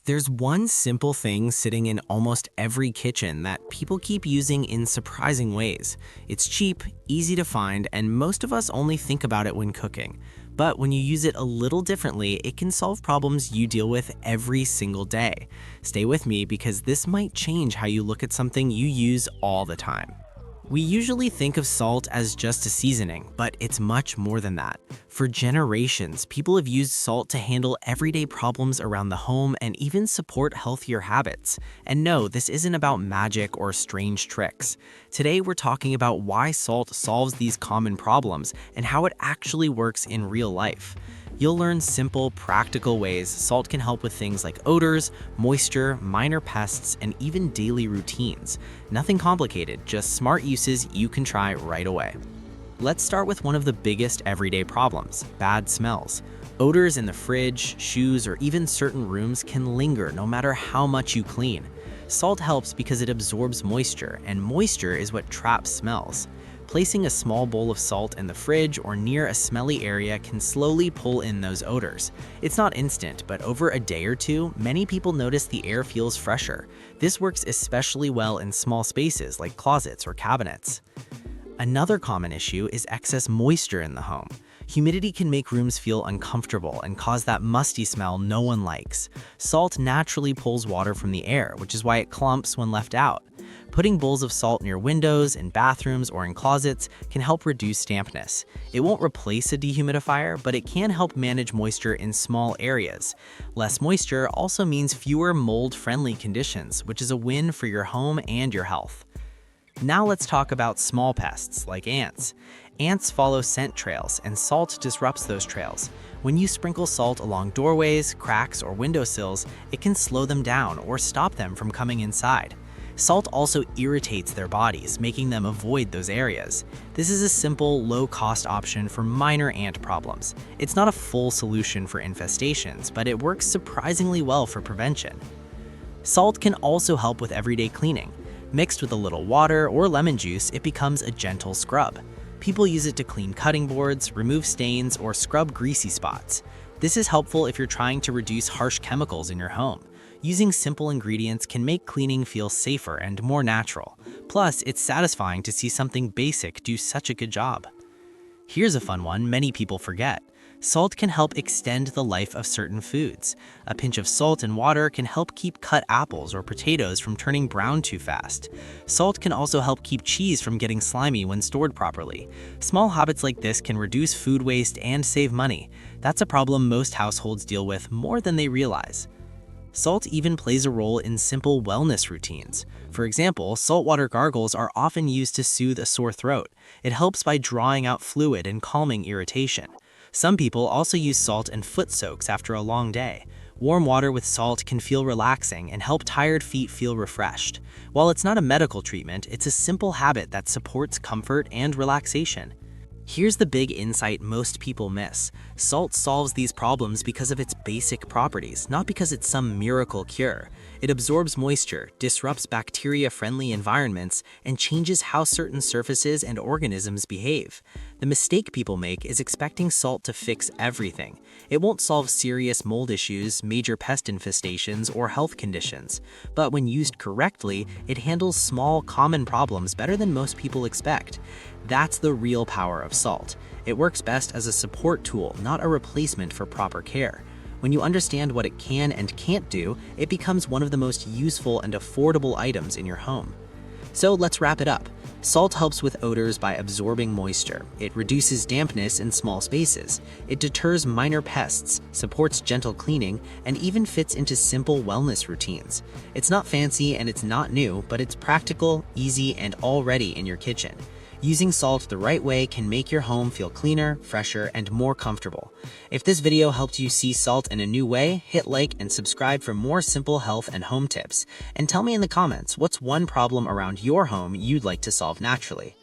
There's one simple thing sitting in almost every kitchen that people keep using in surprising ways. It's cheap, easy to find, and most of us only think about it when cooking. But when you use it a little differently, it can solve problems you deal with every single day. Stay with me because this might change how you look at something you use all the time. We usually think of salt as just a seasoning, but it's much more than that. For generations, people have used salt to handle everyday problems around the home and even support healthier habits. And no, this isn't about magic or strange tricks. Today, we're talking about why salt solves these common problems and how it actually works in real life. You'll learn simple, practical ways salt can help with things like odors, moisture, minor pests, and even daily routines. Nothing complicated, just smart uses you can try right away. Let's start with one of the biggest everyday problems: bad smells. Odors in the fridge, shoes, or even certain rooms can linger no matter how much you clean. Salt helps because it absorbs moisture, and moisture is what traps smells. Placing a small bowl of salt in the fridge or near a smelly area can slowly pull in those odors. It's not instant, but over a day or two, many people notice the air feels fresher. This works especially well in small spaces like closets or cabinets. Another common issue is excess moisture in the home. Humidity can make rooms feel uncomfortable and cause that musty smell no one likes. Salt naturally pulls water from the air, which is why it clumps when left out. Putting bowls of salt near windows, in bathrooms, or in closets can help reduce dampness. It won't replace a dehumidifier, but it can help manage moisture in small areas. Less moisture also means fewer mold-friendly conditions, which is a win for your home and your health. Now let's talk about small pests like ants. Ants follow scent trails, and salt disrupts those trails. When you sprinkle salt along doorways, cracks, or windowsills, it can slow them down or stop them from coming inside. Salt also irritates their bodies, making them avoid those areas. This is a simple, low-cost option for minor ant problems. It's not a full solution for infestations, but it works surprisingly well for prevention. Salt can also help with everyday cleaning. Mixed with a little water or lemon juice, it becomes a gentle scrub. People use it to clean cutting boards, remove stains, or scrub greasy spots. This is helpful if you're trying to reduce harsh chemicals in your home. Using simple ingredients can make cleaning feel safer and more natural. Plus, it's satisfying to see something basic do such a good job. Here's a fun one many people forget. Salt can help extend the life of certain foods. A pinch of salt in water can help keep cut apples or potatoes from turning brown too fast. Salt can also help keep cheese from getting slimy when stored properly. Small habits like this can reduce food waste and save money. That's a problem most households deal with more than they realize. Salt even plays a role in simple wellness routines. For example, saltwater gargles are often used to soothe a sore throat. It helps by drawing out fluid and calming irritation. Some people also use salt in foot soaks after a long day. Warm water with salt can feel relaxing and help tired feet feel refreshed. While it's not a medical treatment, it's a simple habit that supports comfort and relaxation. Here's the big insight most people miss. Salt solves these problems because of its basic properties, not because it's some miracle cure. It absorbs moisture, disrupts bacteria-friendly environments, and changes how certain surfaces and organisms behave. The mistake people make is expecting salt to fix everything. It won't solve serious mold issues, major pest infestations, or health conditions. But when used correctly, it handles small, common problems better than most people expect. That's the real power of salt. It works best as a support tool, not a replacement for proper care. When you understand what it can and can't do, it becomes one of the most useful and affordable items in your home. So let's wrap it up. Salt helps with odors by absorbing moisture. It reduces dampness in small spaces. It deters minor pests, supports gentle cleaning, and even fits into simple wellness routines. It's not fancy and it's not new, but it's practical, easy, and already in your kitchen. Using salt the right way can make your home feel cleaner, fresher, and more comfortable. If this video helped you see salt in a new way, hit like and subscribe for more simple health and home tips. And tell me in the comments, what's one problem around your home you'd like to solve naturally?